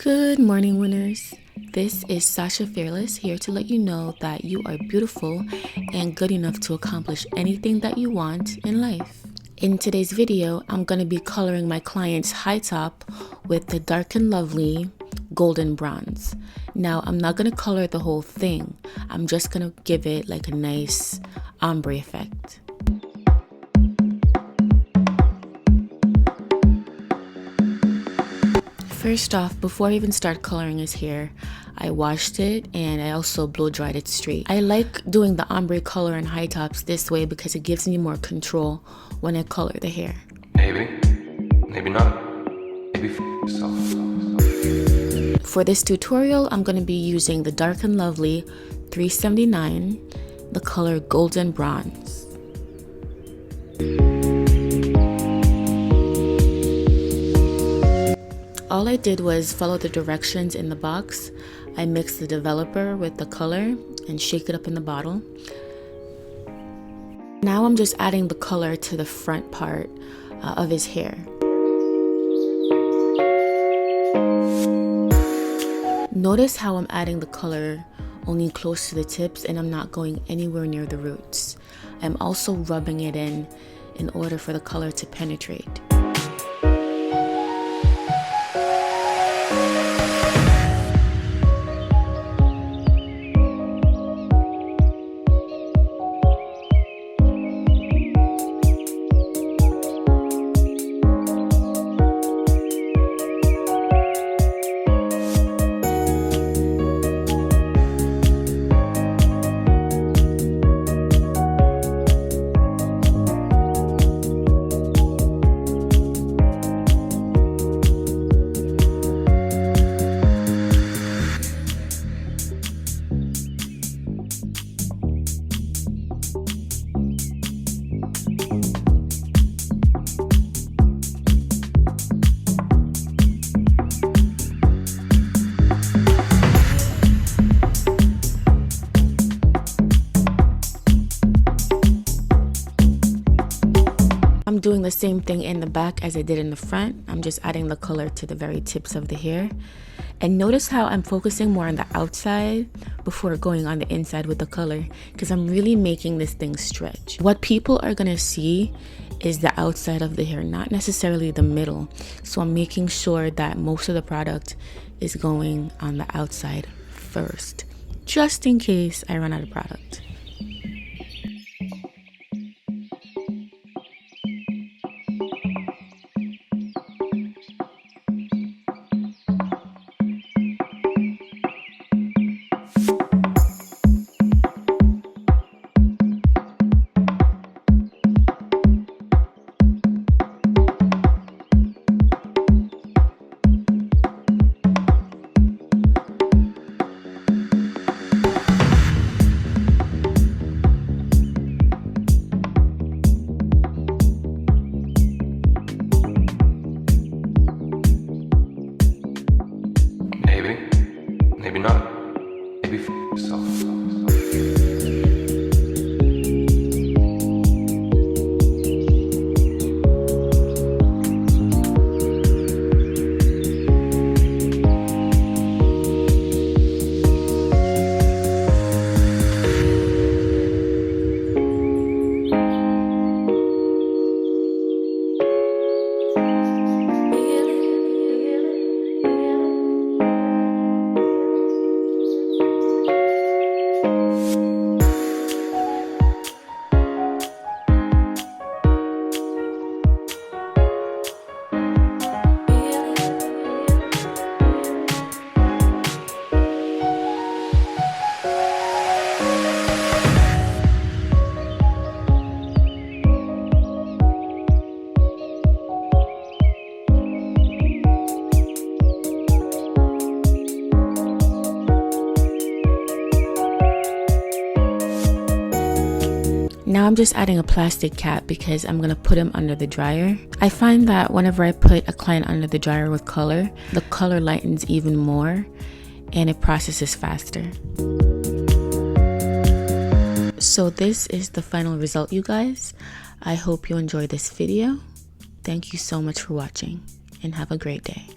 Good morning, winners. This is Sasha Fearless here to let you know that you are beautiful and good enough to accomplish anything that you want in life. In today's video, I'm going to be coloring my client's high top with the Dark and Lovely golden bronze. Now, I'm not going to color the whole thing. I'm just going to give it like a nice ombre effect. First off, before I even start coloring his hair, I washed it and I also blow dried it straight. I like doing the ombre color in high tops this way because it gives me more control when I color the hair. Maybe not. Maybe yourself. For this tutorial, I'm going to be using the Dark and Lovely 379, the color Golden Bronze. All I did was follow the directions in the box. I mixed the developer with the color and shake it up in the bottle. Now I'm just adding the color to the front part of his hair. Notice how I'm adding the color only close to the tips and I'm not going anywhere near the roots. I'm also rubbing it in order for the color to penetrate. I'm doing the same thing in the back as I did in the front. I'm just adding the color to the very tips of the hair. And notice how I'm focusing more on the outside before going on the inside with the color, because I'm really making this thing stretch. What people are gonna see is the outside of the hair, not necessarily the middle. So I'm making sure that most of the product is going on the outside first, just in case I run out of product. Maybe not. Maybe yourself. Now I'm just adding a plastic cap because I'm gonna put him under the dryer. I find that whenever I put a client under the dryer with color, the color lightens even more and it processes faster. So this is the final result, you guys. I hope you enjoyed this video. Thank you so much for watching and have a great day.